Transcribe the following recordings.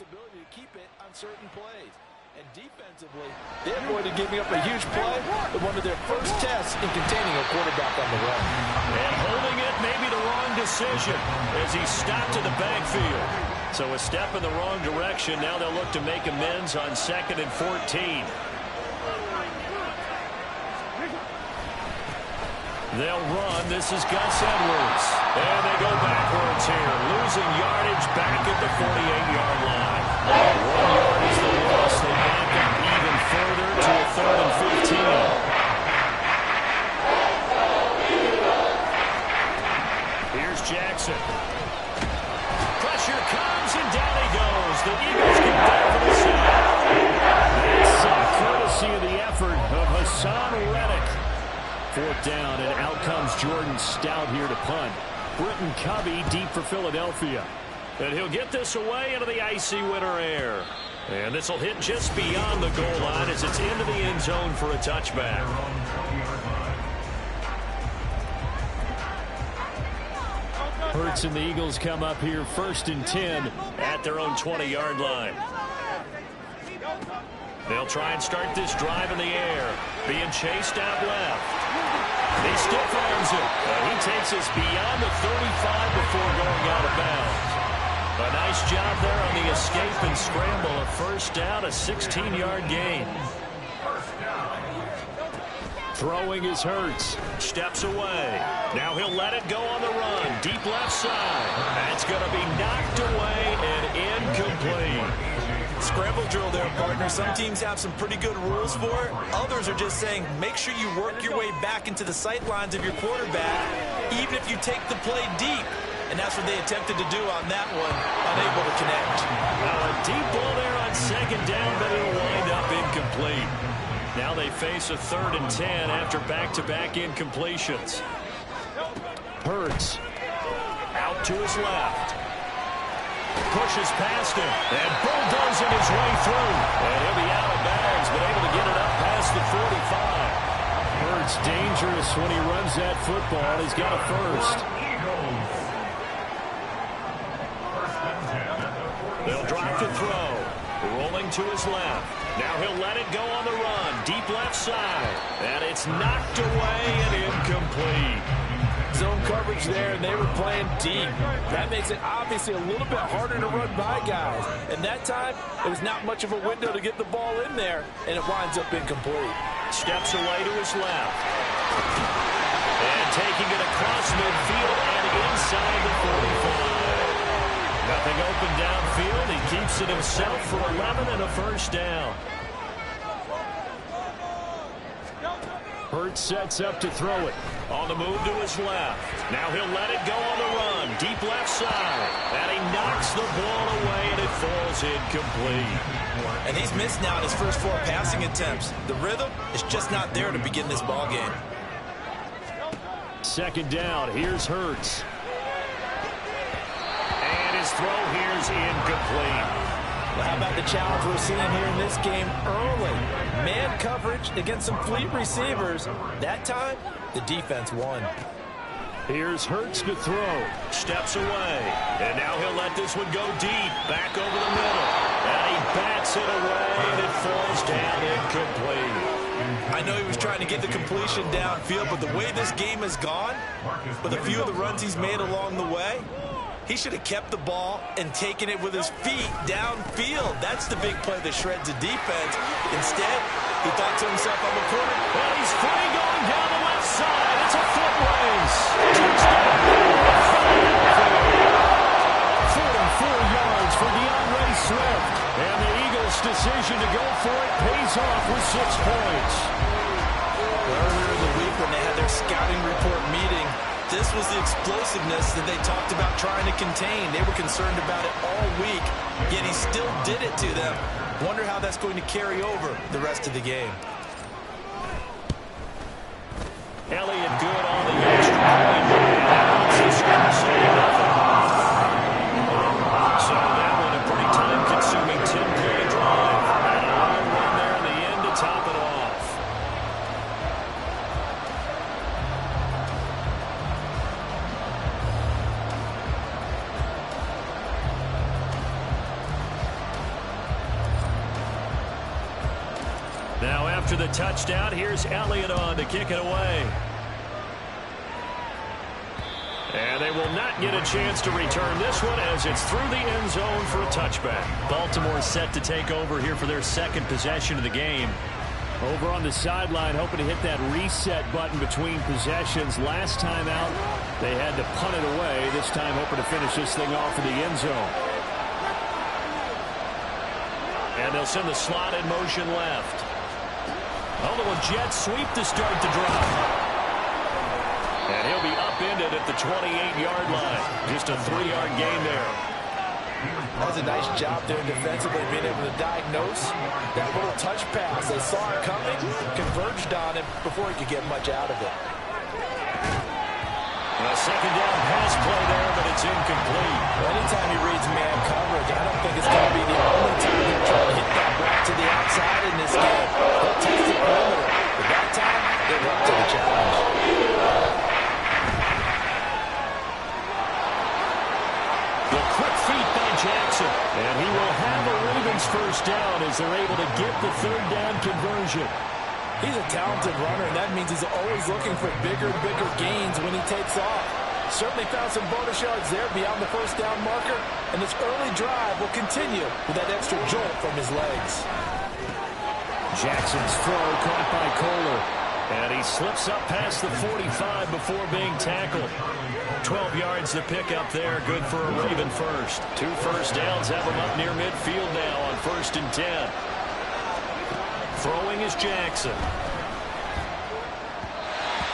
ability to keep it on certain plays. And defensively, they avoided giving up a huge play in one of their first tests in containing a quarterback on the run. And holding it may be the wrong decision as he stopped to the backfield. So a step in the wrong direction. Now they'll look to make amends on 2nd and 14. They'll run. This is Gus Edwards. And they go backwards here. Losing yardage back at the 48-yard line. 1 yard is the loss. They back up even further to a 3rd and 15. Here's Jackson. Pressure comes, and down he goes. The Eagles get back for the sack. That's courtesy of the effort of Hassan Reddick. 4th down, and out comes Jordan Stout here to punt. Britton Covey deep for Philadelphia. And he'll get this away into the icy winter air. And this will hit just beyond the goal line as it's into the end zone for a touchback. Hurts and the Eagles come up here 1st and 10 at their own 20-yard line. They'll try and start this drive in the air. Being chased out left. He stiff arms it. He takes us beyond the 35 before going out of bounds. A nice job there on the escape and scramble. A 1st down, a 16-yard gain. Throwing is Hurts. Steps away. Now he'll let it go on the run. Deep left side. That's going to be knocked away and incomplete. Scramble drill there, partner. Some teams have some pretty good rules for it. Others are just saying make sure you work your way back into the sight lines of your quarterback, even if you take the play deep. And that's what they attempted to do on that one, unable to connect. Now a deep ball there on 2nd down, but it'll wind up incomplete. Now they face a 3rd and 10 after back-to-back incompletions. Hurts out to his left. Pushes past him and bulldozing his way through. And he'll be out of bounds, but able to get it up past the 45. Hurts dangerous when he runs that football. He's got a 1st. They'll drive to throw. Rolling to his left. Now he'll let it go on the run. Deep left side. And it's knocked away and incomplete. Zone coverage there, and they were playing deep. That makes it obviously a little bit harder to run by guys. And that time, it was not much of a window to get the ball in there, and it winds up incomplete. Steps away to his left. And taking it across midfield and inside the 45. Nothing open downfield. He keeps it himself for 11 and a 1st down. Hurts sets up to throw it. On the move to his left. Now he'll let it go on the run. Deep left side. And he knocks the ball away, and it falls incomplete. And he's missed now in his first 4 passing attempts. The rhythm is just not there to begin this ball game. 2nd down. Here's Hurts. And his throw here's incomplete. Well, how about the challenge we're seeing here in this game early? Man coverage against some fleet receivers. That time, the defense won. Here's Hurts to throw. Steps away. And now he'll let this one go deep. Back over the middle. And he bats it away, and it falls down incomplete. I know he was trying to get the completion downfield, but the way this game has gone, with a few of the runs he's made along the way, he should have kept the ball and taken it with his feet downfield. That's the big play that shreds the defense. Instead, he thought to himself, I'm a corner. Well, he's free going down the left side. It's a foot race. Touchdown. 44 yards for DeAndre Swift. And the Eagles' decision to go for it pays off with 6 points. Earlier in the week when they had their scouting report meeting, this was the explosiveness that they talked about trying to contain. They were concerned about it all week, yet he still did it to them. Wonder how that's going to carry over the rest of the game. Elliott good on the extra point. So that one a pretty time-consuming 10-play drive. And a long run there in the end to top it off. Now after the touchdown, here's Elliott on to kick it away. And they will not get a chance to return this one as it's through the end zone for a touchback. Baltimore set to take over here for their second possession of the game. Over on the sideline, hoping to hit that reset button between possessions. Last time out, they had to punt it away. This time hoping to finish this thing off in the end zone. And they'll send the slot in motion left. Oh, the jet sweep to start the drive. And he'll be upended at the 28-yard line. Just a 3-yard gain there. That was a nice job there defensively, being able to diagnose that little touch pass. They saw it coming, converged on it before he could get much out of it. A second down pass play there, but it's incomplete. Well, anytime he reads man coverage, I don't think it's going to be the only time he'll try to hit that route to the outside in this game. He'll test the perimeter, but that time, they're up to the challenge. Jackson, and he will have a Ravens first down as they're able to get the third down conversion. He's a talented runner, and that means he's always looking for bigger and bigger gains when he takes off. Certainly found some bonus yards there beyond the first down marker, and this early drive will continue with that extra jolt from his legs. Jackson's throw caught by Kohler, and he slips up past the 45 before being tackled. 12 yards to pick up there. Good for a Raven first. 2 first downs have him up near midfield now on 1st and 10. Throwing is Jackson.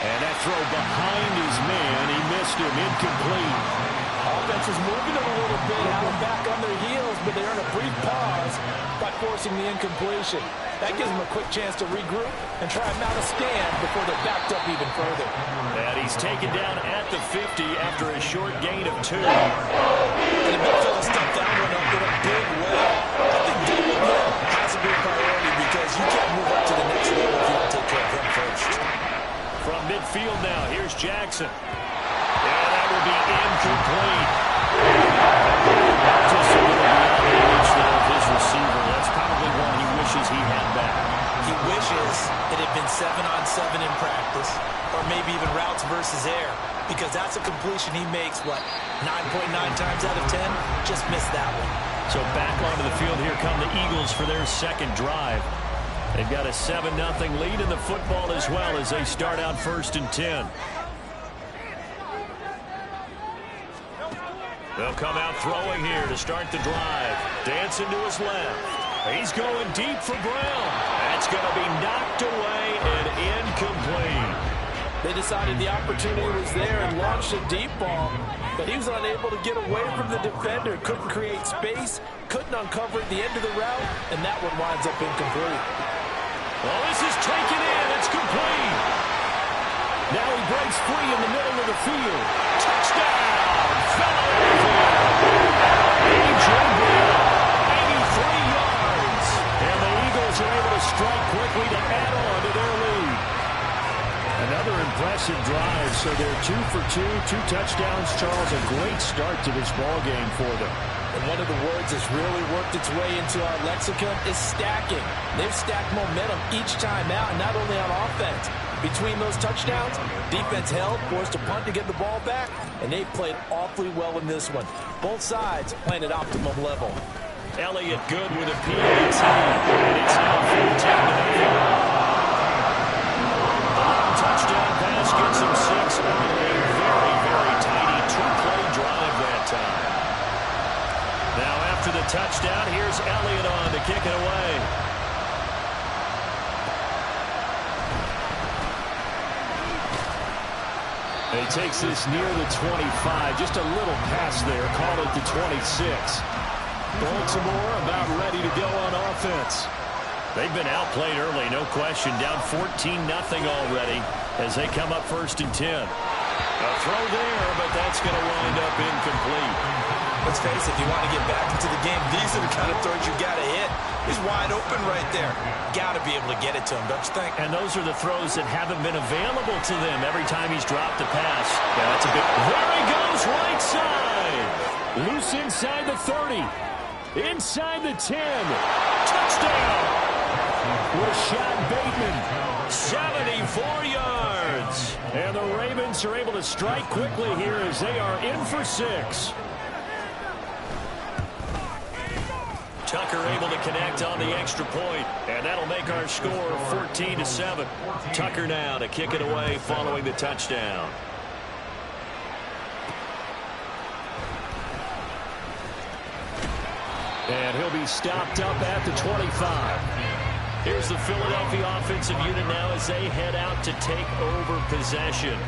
And that throw behind his man. He missed him. Incomplete. Offense is moving a little bit, have them back on their heels, but they're in a brief pause by forcing the incompletion. That gives them a quick chance to regroup and try and mount a stand before they're backed up even further. And he's taken down at the 50 after a short gain of 2. And the midfield stepped that one up in a big way. I think dealing with him has to be a priority because you can't move up to the next level if you don't take care of him first. From midfield now, here's Jackson. And that will be incomplete. Just a little beyond the reach there of his receiver. That's probably one he wishes he had back. He wishes it had been 7-on-7 in practice, or maybe even routes versus air, because that's a completion he makes, 9.9 times out of 10? Just missed that one. So back onto the field, here come the Eagles for their second drive. They've got a 7-0 lead in the football as well as they start out 1st and 10. They'll come out throwing here to start the drive. Dancing to his left. He's going deep for Brown. That's going to be knocked away and incomplete. They decided the opportunity was there and launched a deep ball, but he was unable to get away from the defender. Couldn't create space, couldn't uncover at the end of the route, and that one winds up incomplete. Well, this is taken in. It's complete. Now he breaks free in the middle of the field. Touchdown! A.J. Brown, 83 yards. And the Eagles are able to strike quickly to add on to their lead. Another impressive drive. So they're 2 for 2, 2 touchdowns. Charles, a great start to this ball game for them. And one of the words that's really worked its way into our lexicon is stacking. They've stacked momentum each time out, and not only on offense. Between those touchdowns, defense held, forced a punt to get the ball back, and they've played awfully well in this one. Both sides playing at optimum level. Elliott good with a PAT, and it's now 14-0. Touchdown pass gets him 6 on a very, very tiny 2-play drive that time. Now after the touchdown, here's Elliott on to kick it away. He takes this near the 25. Just a little pass there. Call it the 26. Baltimore about ready to go on offense. They've been outplayed early, no question. Down 14-0 already as they come up 1st and 10. A throw there, but that's going to wind up incomplete. Let's face it, if you want to get back into the game, these are the kind of throws you got to hit. He's wide open right there. Got to be able to get it to him, don't you think? And those are the throws that haven't been available to them every time he's dropped a pass. Yeah, that's a big... There he goes, right side. Loose inside the 30. Inside the 10. Touchdown. Rashad Bateman, 74 yards. And the Ravens are able to strike quickly here as they are in for 6. Tucker able to connect on the extra point, and that'll make our score 14-7. Tucker now to kick it away following the touchdown. And he'll be stopped up at the 25. Here's the Philadelphia offensive unit now as they head out to take over possession.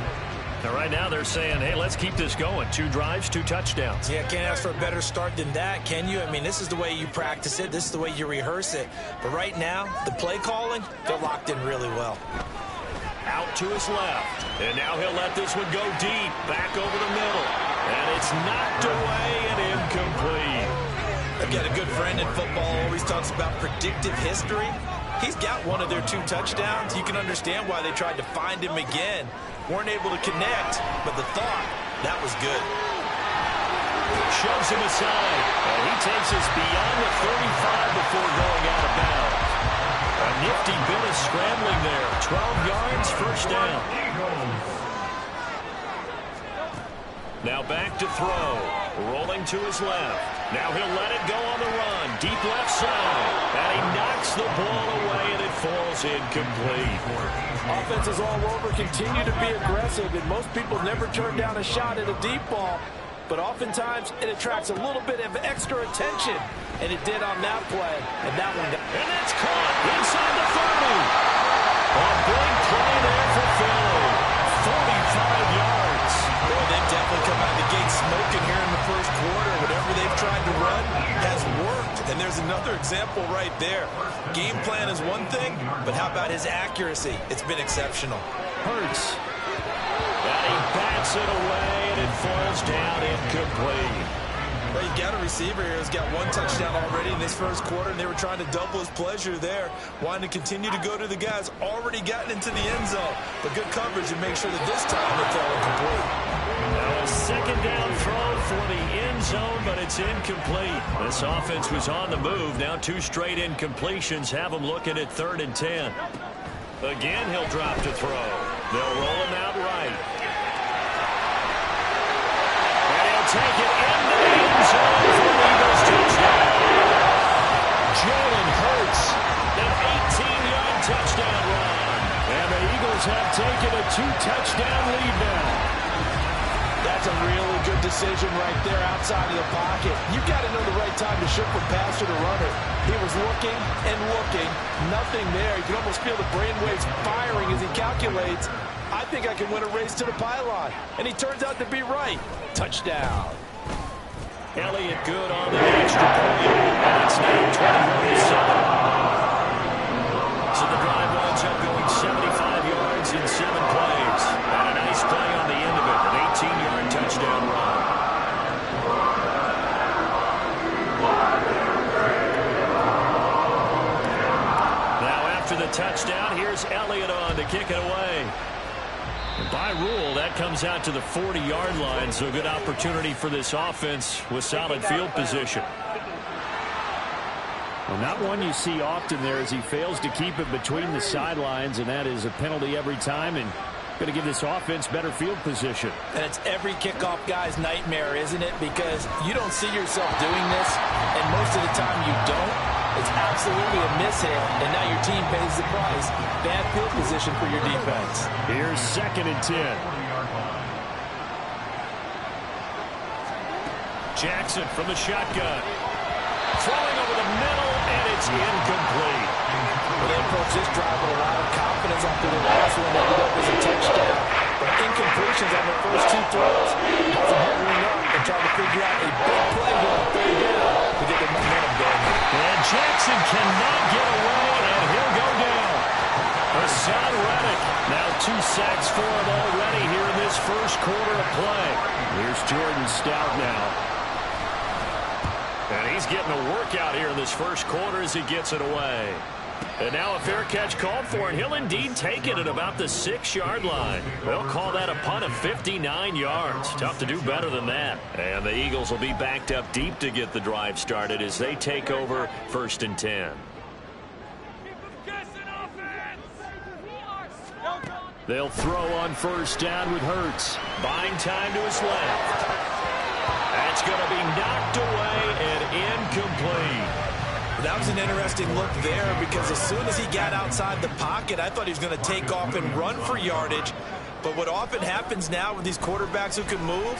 Now, right now they're saying, hey, let's keep this going. 2 drives, 2 touchdowns. Yeah, can't ask for a better start than that, can you? I mean, this is the way you practice it. This is the way you rehearse it. But right now, the play calling, they're locked in really well. Out to his left. And now he'll let this one go deep. Back over the middle. And it's knocked away and incomplete. I've got a good friend in football, always talks about predictive history. He's got one of their 2 touchdowns. You can understand why they tried to find him again. Weren't able to connect, but the thought, that was good. Shoves him aside. And he takes us beyond the 35 before going out of bounds. A nifty bit of scrambling there. 12 yards, first down. Now back to throw. Rolling to his left. Now he'll let it go on the run. Deep left side. And he knocks the ball away, and it falls incomplete. Offenses all over continue to be aggressive, and most people never turn down a shot at a deep ball. But oftentimes, it attracts a little bit of extra attention. And it did on that play. And that one got... And it's caught inside the 30. A big play there for Philly. 45 yards. Boy, they've definitely come out of the gate smoking here in the first quarter. Whatever they've tried to run has worked. And there's another example right there. Game plan is one thing, but how about his accuracy? It's been exceptional. Hurts. And he bats it away, and it falls down incomplete. Well, you got a receiver here who's got 1 touchdown already in this first quarter, and they were trying to double his pleasure there, wanting to continue to go to the guys already gotten into the end zone. But good coverage to make sure that this time it fell incomplete. Now a second down throw for the end zone, but it's incomplete. This offense was on the move. Now 2 straight incompletions have them looking at 3rd and 10. Again, he'll drop to throw. They'll roll him out right. And he'll take it into the end zone for the Eagles touchdown. Jalen Hurts, an 18-yard touchdown run. And the Eagles have taken a 2-touchdown lead now. That's a really good decision right there outside of the pocket. You've got to know the right time to shift from passer to runner. He was looking and looking. Nothing there. You can almost feel the brainwaves firing as he calculates, I think I can win a race to the pylon. And he turns out to be right. Touchdown. Elliott good on the extra point. And it's now 21-7. So the drive winds up going 75 yards in 7 plays. And a nice play on the end of it. An 18-yard touchdown run. Now after the touchdown, here's Elliott on to kick it away. And by rule, that comes out to the 40-yard line, so good opportunity for this offense with solid field position. Well, not one you see often there as he fails to keep it between the sidelines, and that is a penalty every time, and going to give this offense better field position. And it's every kickoff guy's nightmare, isn't it? Because you don't see yourself doing this, and most of the time you don't. It's absolutely a mishit, and now your team pays the price. Bad field position for your defense. Here's 2nd and 10. Jackson from the shotgun. Throwing over the middle, and it's incomplete. Well, they approach this drive with a lot of confidence after the last one ended up as a touchdown. But incompletions on the first 2 throws has them huddling up and trying to figure out a big play here on 3rd down to get the momentum going. And Jackson cannot get away, and he'll go down. Hassan Reddick, now 2 sacks for him already here in this first quarter of play. Here's Jordan Stout now. And he's getting a workout here in this first quarter as he gets it away. And now a fair catch called for, and he'll indeed take it at about the 6-yard line. They'll call that a punt of 59 yards. Tough to do better than that. And the Eagles will be backed up deep to get the drive started as they take over 1st and 10. They'll throw on first down with Hurts. Buying time to his left. That's going to be knocked away and incomplete. That was an interesting look there because as soon as he got outside the pocket, I thought he was going to take off and run for yardage. But what often happens now with these quarterbacks who can move,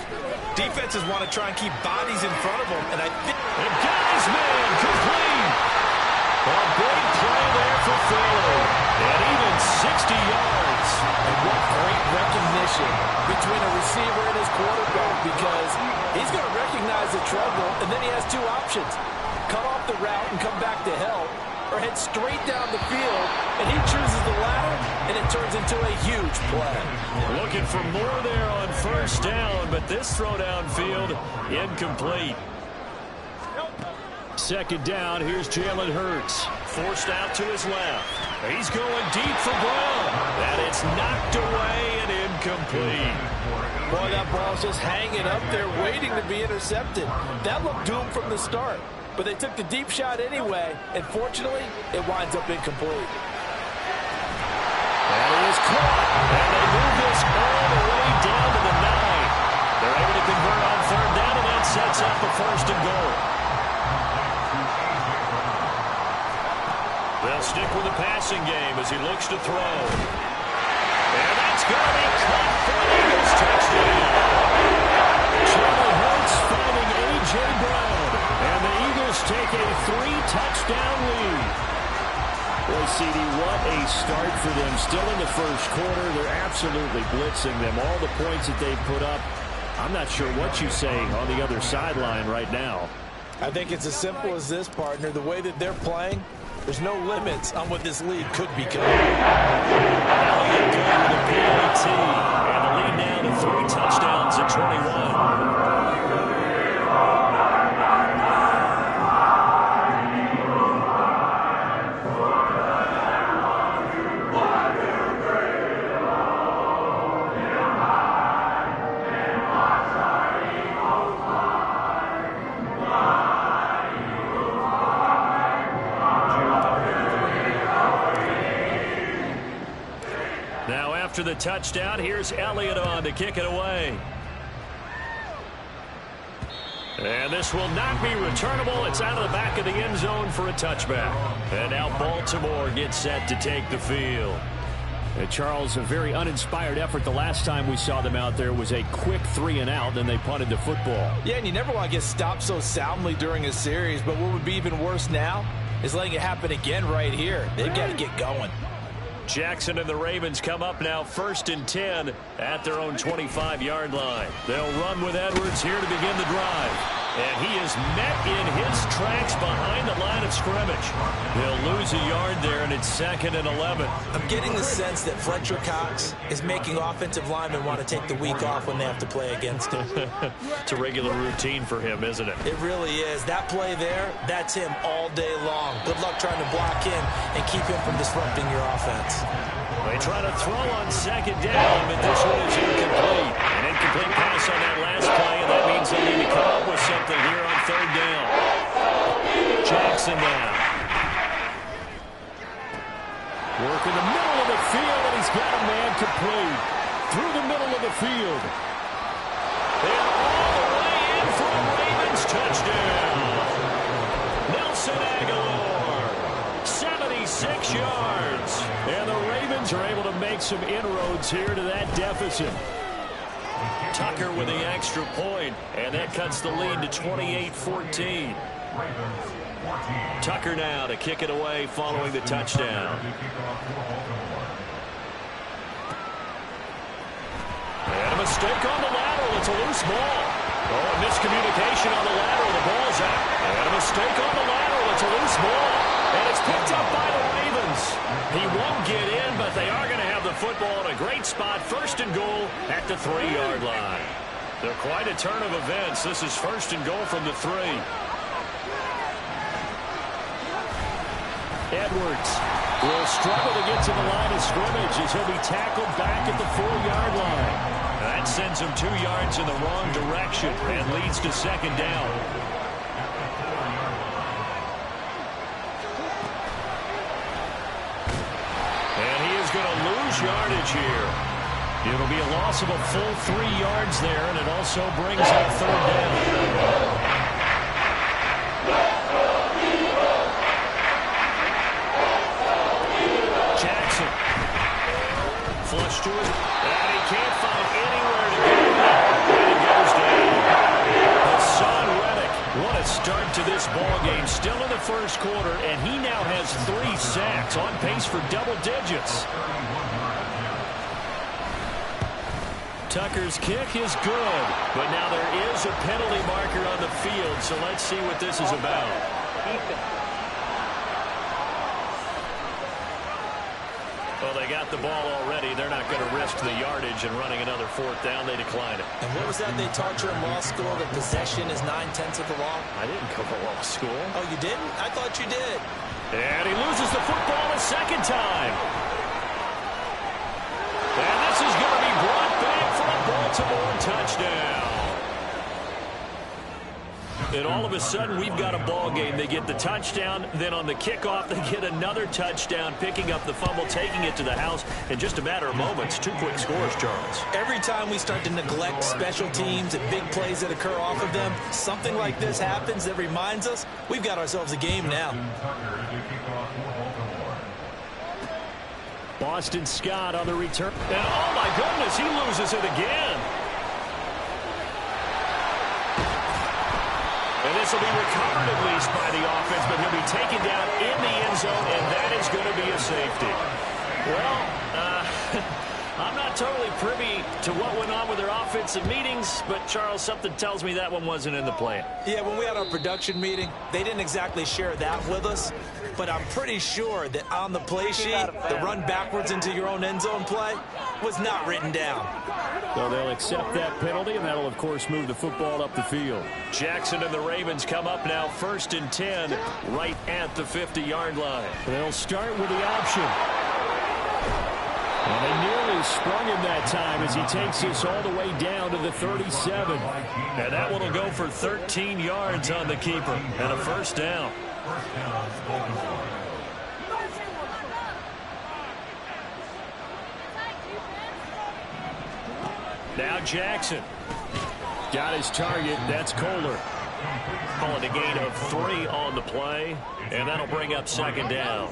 defenses want to try and keep bodies in front of them. And I think... And got his man complete. A big play there for Philly. And even 60 yards. And what great recognition between a receiver and his quarterback, because he's going to recognize the trouble, and then he has two options. Cut off the route and come back to help, or head straight down the field, and he chooses the latter, and it turns into a huge play. Looking for more there on first down, but this throw downfield incomplete. Second down, here's Jalen Hurts. Forced out to his left. He's going deep for Brown. And it's knocked away and incomplete. Boy, that ball's just hanging up there waiting to be intercepted. That looked doomed from the start. But they took the deep shot anyway, and fortunately, it winds up incomplete. And he is caught. And they move this all the way down to the 9. They're able to convert on third down, and that sets up a first and goal. They'll stick with the passing game as he looks to throw. And that's going to be caught for an Eagles touchdown. Jalen Hurts finding A.J. Brown. And the Eagles take a 3-touchdown lead. Boy, CD, what a start for them. Still in the first quarter. They're absolutely blitzing them. All the points that they've put up, I'm not sure what you say on the other sideline right now. I think it's as simple as this, partner. The way that they're playing, there's no limits on what this league could become. Elliott good with a PAT. And the lead now to 3 touchdowns at 21. After the touchdown, here's Elliott on to kick it away. And this will not be returnable. It's out of the back of the end zone for a touchback. And now Baltimore gets set to take the field. And Charles, a very uninspired effort. The last time we saw them out there was a quick 3-and-out, then they punted the football. Yeah, and you never want to get stopped so soundly during a series, but what would be even worse now is letting it happen again right here. They've got to get going. Jackson and the Ravens come up now 1st and 10 at their own 25-yard line. They'll run with Edwards here to begin the drive. And he is met in his tracks behind the line of scrimmage. He'll lose a yard there, and it's 2nd and 11. I'm getting the sense that Fletcher Cox is making offensive linemen want to take the week off when they have to play against him. It's a regular routine for him, isn't it? It really is. That play there, that's him all day long. Good luck trying to block him and keep him from disrupting your offense. They try to throw on 2nd down, but this one is incomplete. An incomplete pass on that last play, and that means they need to come up with something here on 3rd down. Jackson now. Work in the middle of the field, and he's got a man complete. Through the middle of the field. And all the way in for a Ravens touchdown. Nelson Aguilar. 76 yards. And the Ravens are able to make some inroads here to that deficit. Tucker with the extra point, and that cuts the lead to 28-14. Tucker now to kick it away following the touchdown. And a mistake on the lateral. It's a loose ball. Oh, a miscommunication on the lateral. The ball's out. And a mistake on the lateral. It's a loose ball. And it's picked up by the Ravens. He won't get in, but they are going to have the football in a great spot. 1st and goal at the 3-yard line. They're quite a turn of events. This is 1st and goal from the 3. Edwards will struggle to get to the line of scrimmage as he'll be tackled back at the 4-yard line. That sends him 2 yards in the wrong direction and leads to 2nd down. And he is going to lose yardage here. It'll be a loss of a full 3 yards there, and it also brings up third down. Jackson. Flush to it. And he can't find anywhere to go. And he goes down. Hassan Reddick, what a start to this ball game. Still in the first quarter, and he now has 3 sacks, on pace for double digits. Tucker's kick is good, but now there is a penalty marker on the field, so let's see what this is about. Well, they got the ball already. They're not going to risk the yardage and running another 4th down. They decline it. And what was that they taught you in law school? The possession is 9/10 of the law? I didn't go to law school. Oh, you didn't? I thought you did. And he loses the football a second time. And this is going to be brought back for a Baltimore touchdown. And all of a sudden, we've got a ball game. They get the touchdown. Then on the kickoff, they get another touchdown, picking up the fumble, taking it to the house in just a matter of moments. 2 quick scores, Charles. Every time we start to neglect special teams and big plays that occur off of them, something like this happens that reminds us we've got ourselves a game now. Boston Scott on the return. And oh my goodness, he loses it again. And this will be recovered at least by the offense, but he'll be taken down in the end zone, and that is going to be a safety. Well, I'm not totally privy to what went on with their offensive meetings, but, Charles, something tells me that one wasn't in the plan. Yeah, when we had our production meeting, they didn't exactly share that with us, but I'm pretty sure that on the play sheet, the run backwards into your own end zone play was not written down. So they'll accept that penalty, and that'll, of course, move the football up the field. Jackson and the Ravens come up now 1st and 10, right at the 50-yard line. They'll start with the option. And they nearly sprung him that time as he takes us all the way down to the 37. And that one will go for 13 yards on the keeper and a 1st down. Now Jackson. Got his target. That's Kohler. Calling a gain of 3 on the play. And that'll bring up 2nd down.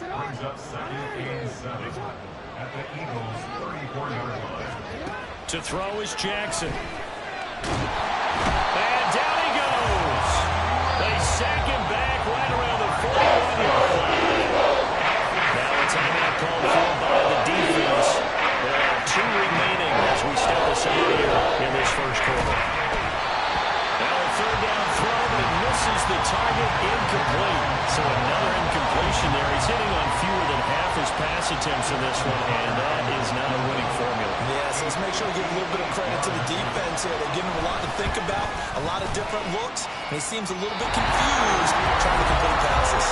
To throw is Jackson. And down he goes. They sack him back right around the 41-yard line. Now a timeout called for by the defense. There are 2 remaining as we step aside here in this first quarter. Now a 3rd down throw, but it misses the target, incomplete. So another incompletion there. He's hitting on fewer than half his pass attempts in this one, and that is not a winning formula. Yeah, so let's make sure we give a little bit of credit to the defense here. They're giving him a lot to think about, a lot of different looks, and he seems a little bit confused trying to complete passes.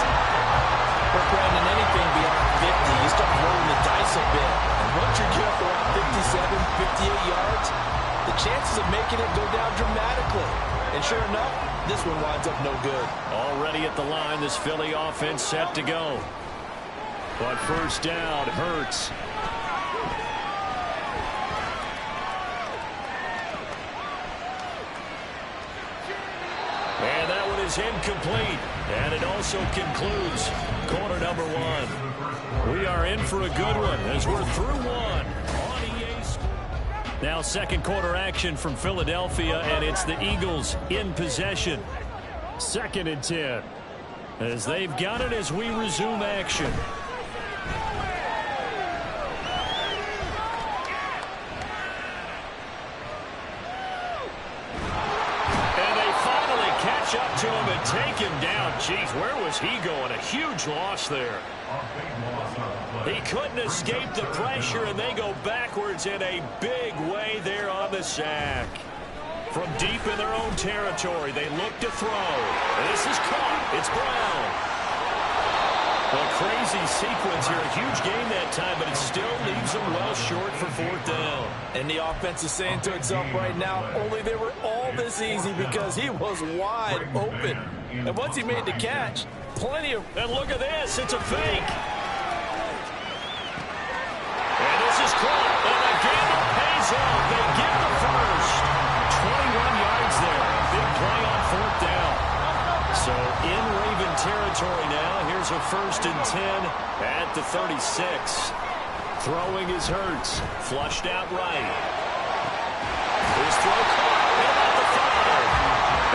But Brandon, anything beyond 50, you start rolling the dice a bit. And once you get up around 57, 58 yards, the chances of making it go down dramatically. And sure enough, this one winds up no good. Already at the line, this Philly offense set to go. But 1st down hurts. And that one is incomplete. And it also concludes quarter number 1. We are in for a good one as we're through 1 on EA Sports. Now 2nd quarter action from Philadelphia, and it's the Eagles in possession. 2nd and 10. As they've got it as we resume action. Up to him and take him down. Jeez, where was he going? A huge loss there. He couldn't escape the pressure, and they go backwards in a big way there on the sack. From deep in their own territory, they look to throw. This is caught. It's Brown. A crazy sequence here. A huge game that time, but it still leaves them well short for 4th down. And the offense is saying to itself right now, only they were all this easy because he was wide open. And once he made the catch, plenty of... And look at this. It's a fake. And this is close. Here's a 1st and 10 at the 36. Throwing is Hurts. Flushed out right. His throw caught about the 5.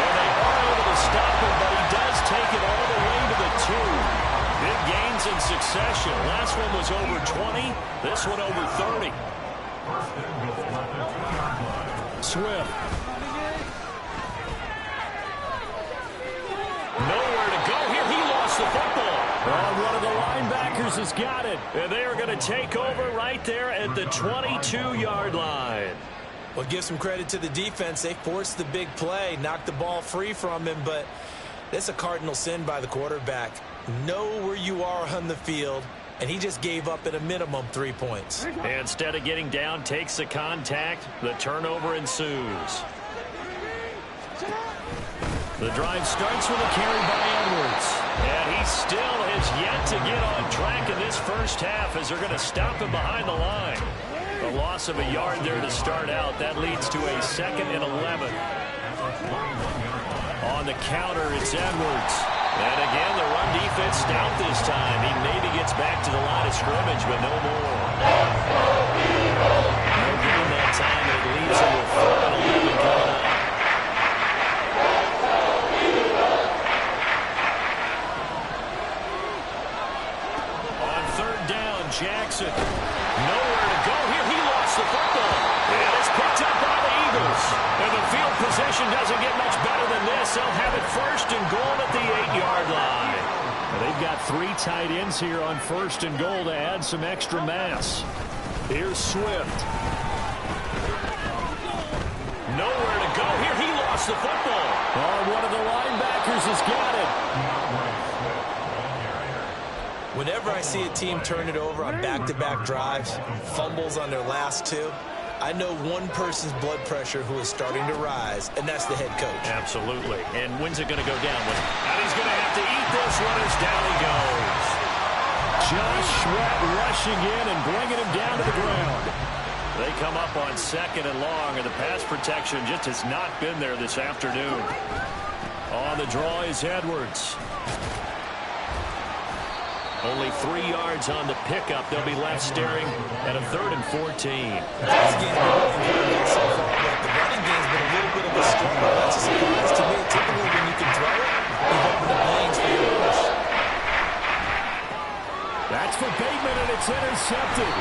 And they are able to stop him, but he does take it all the way to the 2. Big gains in succession. Last one was over 20. This one over 30. Swift. Nowhere to go here. He lost the football. Well, one of the linebackers has got it. And they are going to take over right there at the 22-yard line. Well, give some credit to the defense. They forced the big play, knocked the ball free from him, but that's a cardinal sin by the quarterback. Know where you are on the field, and he just gave up at a minimum 3 points. And instead of getting down, takes the contact. The turnover ensues. The drive starts with a carry by Edwards. And he still has yet to get on track in this first half as they're going to stop him behind the line. The loss of a yard there to start out. That leads to a 2nd and 11. On the counter, it's Edwards. And again, the run defense stout this time. He maybe gets back to the line of scrimmage, but no more. No gain that time, and it leaves him with 4th and 11 coming up. On 3rd down, Jackson. Nowhere to go here. He lost the football. And it's picked up by the Eagles. And the field position doesn't get much better than this. They'll have it 1st and goal at the 8-yard line. And they've got 3 tight ends here on 1st and goal to add some extra mass. Here's Swift. Nowhere to go here. He lost the football. Oh, one of the linebackers has got it. Whenever I see a team turn it over on back-to-back drives, fumbles on their last 2, I know one person's blood pressure who is starting to rise, and that's the head coach. Absolutely. And when's it going to go down? And he's going to have to eat this one as down he goes. Josh Sweat rushing in and bringing him down to the ground. They come up on 2nd and long, and the pass protection just has not been there this afternoon. On the draw is Edwards. Only 3 yards on the pickup. They'll be left staring at a 3rd and 14. This game's been looking good so far, but the running game's been a little bit of a struggle. That's a surprise to me. Typically, when you can throw it, you've opened up lanes for your rush. That's for Bateman, and it's intercepted.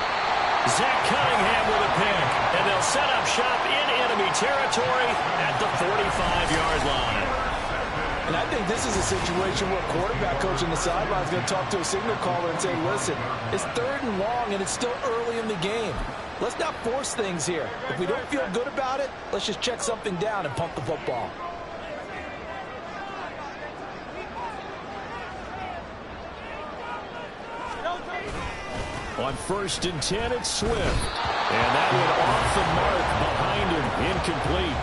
Zach Cunningham with a pick, and they'll set up shop in enemy territory at the 45-yard line. And I think this is a situation where a quarterback coach on the sideline is going to talk to a signal caller and say, listen, it's 3rd and long, and it's still early in the game. Let's not force things here. If we don't feel good about it, let's just check something down and pump the football. On 1st and 10, it's Swift. And that one off the mark behind him, incomplete.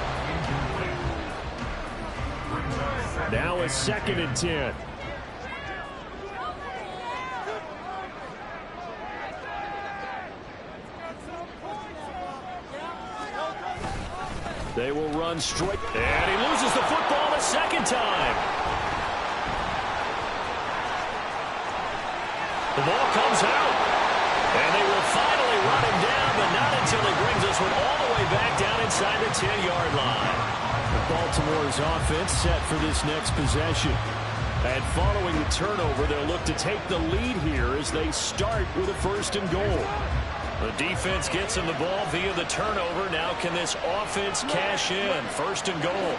Now a 2nd and 10. They will run straight. And he loses the football the 2nd time. The ball comes out. And they will finally run him down, but not until he brings this one all the way back down inside the 10-yard line. Baltimore's offense set for this next possession. And following the turnover, they'll look to take the lead here as they start with a 1st and goal. The defense gets him the ball via the turnover. Now can this offense cash in? 1st and goal.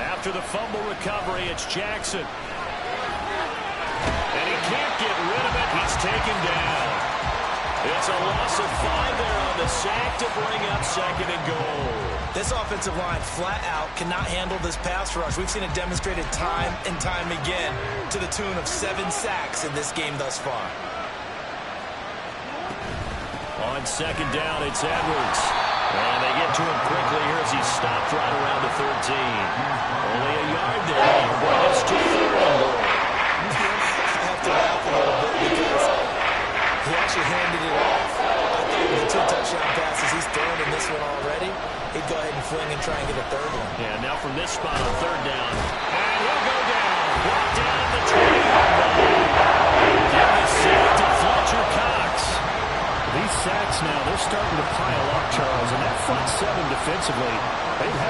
After the fumble recovery, it's Jackson. And he can't get rid of it. He's taken down. It's a loss of 5 there on the sack to bring up 2nd and goal. This offensive line flat out cannot handle this pass rush. We've seen it demonstrated time and time again to the tune of 7 sacks in this game thus far. On 2nd down, it's Edwards. And they get to him quickly here as he stopped right around the 13. Only a yard there. He'll bring us to 3rd and goal. I have to laugh a little bit because he actually handed it off. I thought with the 2 touchdown passes he's thrown in this one already, he'd go ahead and fling and try and get a 3rd one. Yeah, now from this spot on 3rd down,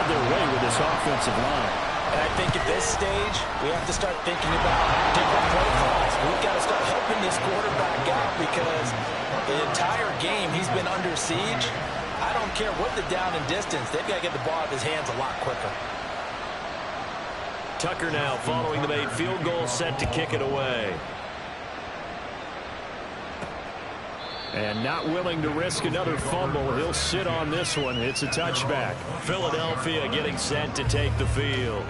their way with this offensive line. And I think at this stage, we have to start thinking about different play calls. We've got to start helping this quarterback out because the entire game he's been under siege. I don't care what the down and distance. They've got to get the ball out of his hands a lot quicker. Tucker now following the made field goal, set to kick it away. And not willing to risk another fumble. He'll sit on this one. It's a touchback. Philadelphia getting set to take the field.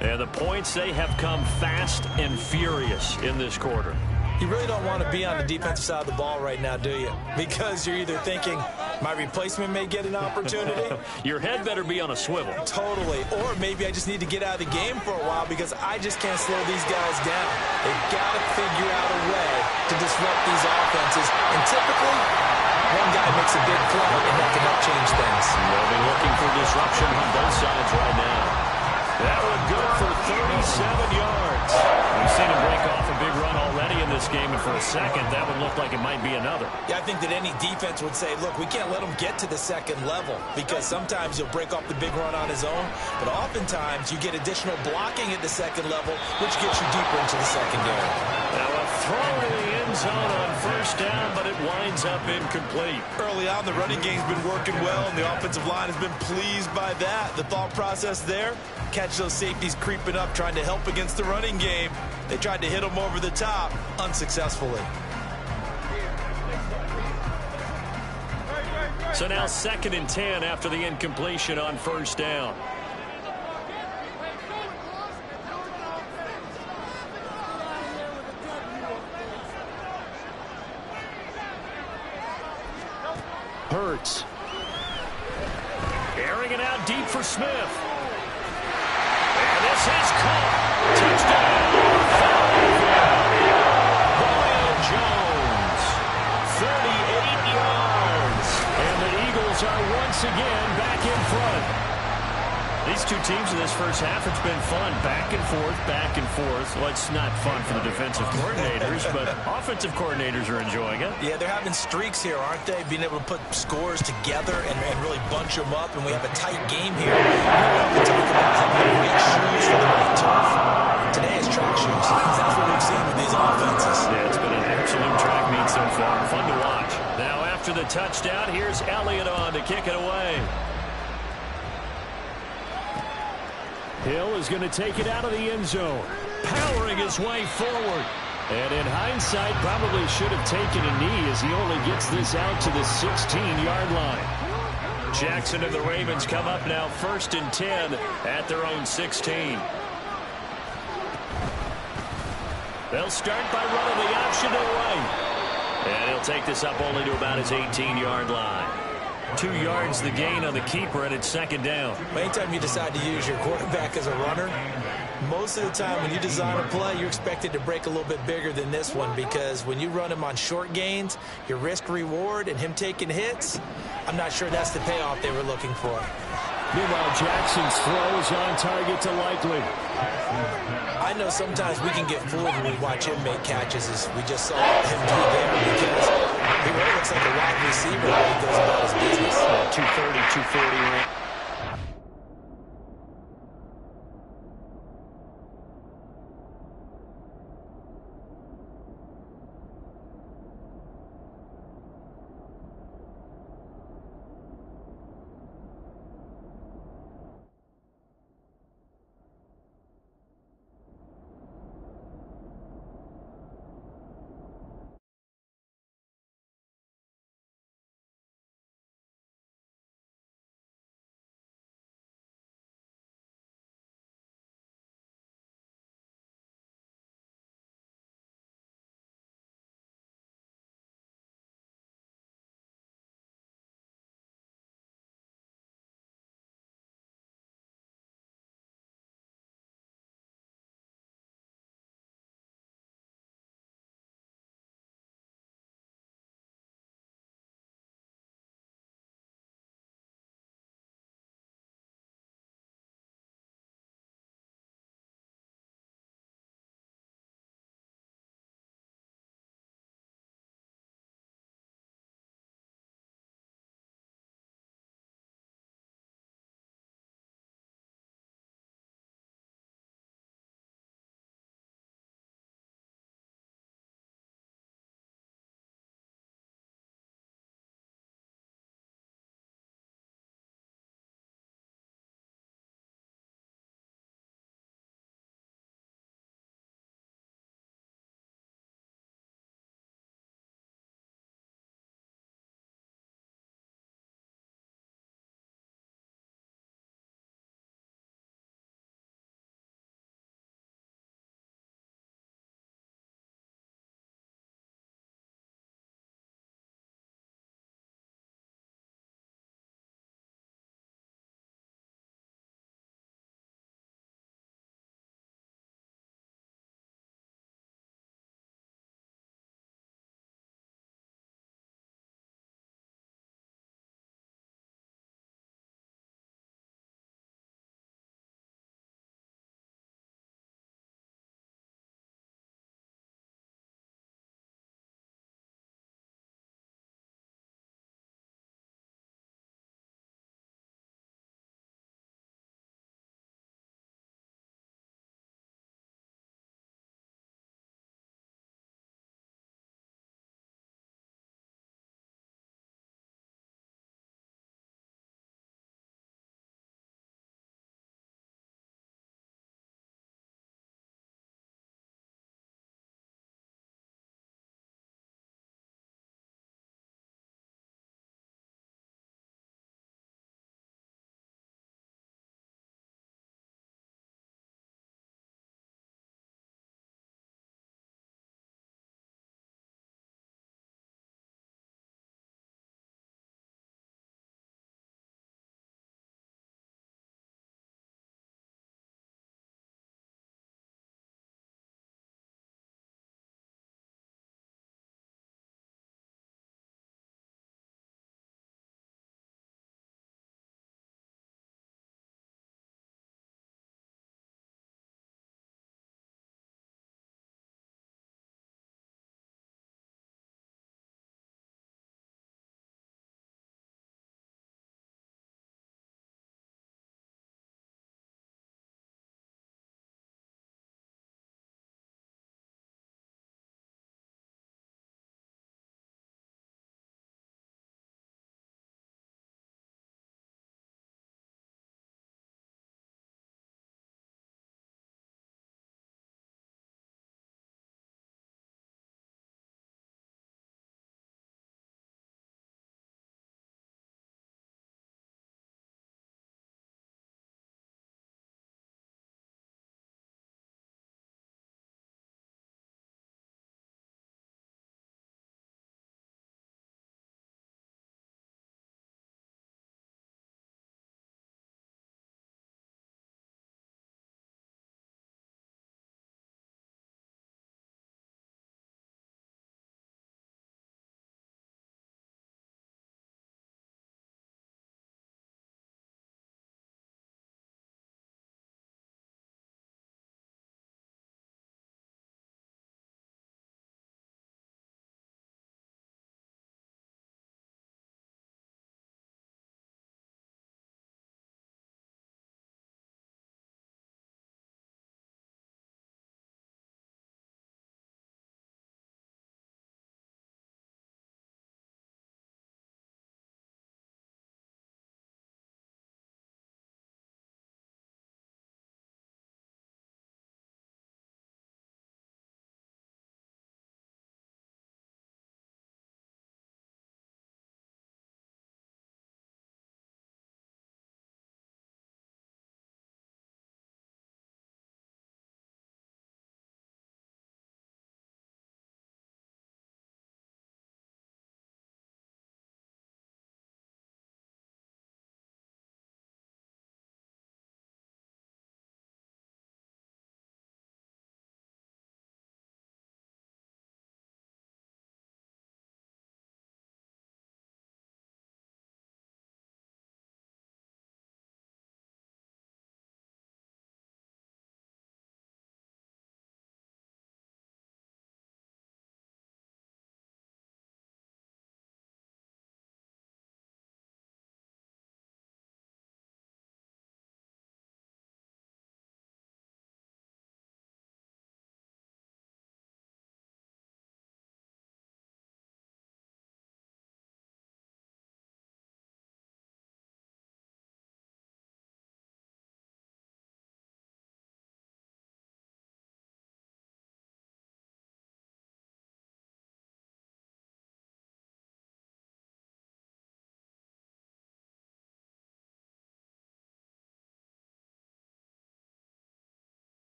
And the points, they have come fast and furious in this quarter. You really don't want to be on the defensive side of the ball right now, do you? Because you're either thinking, my replacement may get an opportunity. Your head better be on a swivel. Totally. Or maybe I just need to get out of the game for a while because I just can't slow these guys down. They've got to figure out a way to disrupt these offenses. And typically, one guy makes a big play, and that can help change things. They'll be looking for disruption on both sides right now. That one good for 37 yards. We've seen him break off a big run already in this game, and for a second, that would look like it might be another. Yeah, I think that any defense would say, look, we can't let him get to the second level because sometimes he'll break off the big run on his own, but oftentimes you get additional blocking at the second level, which gets you deeper into the secondary. Now a throw to the end zone on first down, but it winds up incomplete. Early on, the running game's been working well, and the offensive line has been pleased by that. The thought process there, catch those safeties creeping up, trying to help against the running game. They tried to hit them over the top, unsuccessfully. So now 2nd and 10 after the incompletion on first down. Hurts. Airing it out deep for Smith. And this is caught. Touchdown. Julio Jones. 38 yards. And the Eagles are once again back in front. These two teams in this first half, it's been fun. Back and forth, back and forth. Well, it's not fun for the defensive coordinators, but offensive coordinators are enjoying it. Yeah, they're having streaks here, aren't they? Being able to put scores together and really bunch them up, and we have a tight game here. We often talk about having the right shoes for the right turf. Today is track shoes. That's what we've seen with these offenses. Yeah, it's been an absolute track meet so far. Fun to watch. Now after the touchdown, here's Elliott on to kick it away. Hill is going to take it out of the end zone, powering his way forward. And in hindsight, probably should have taken a knee as he only gets this out to the 16-yard line. Jackson and the Ravens come up now 1st and 10 at their own 16. They'll start by running the option to the right. And he'll take this up only to about his 18-yard line. 2 yards the gain on the keeper, and it's 2nd down. Anytime you decide to use your quarterback as a runner, most of the time when you design a play, you're expected to break a little bit bigger than this one because when you run him on short gains, your risk-reward and him taking hits, I'm not sure that's the payoff they were looking for. Meanwhile, Jackson's throw is on target to Likely. I know sometimes we can get fooled when we watch him make catches, as we just saw him do there, because he really looks like a wide receiver when he goes about his business. 230, 240 range.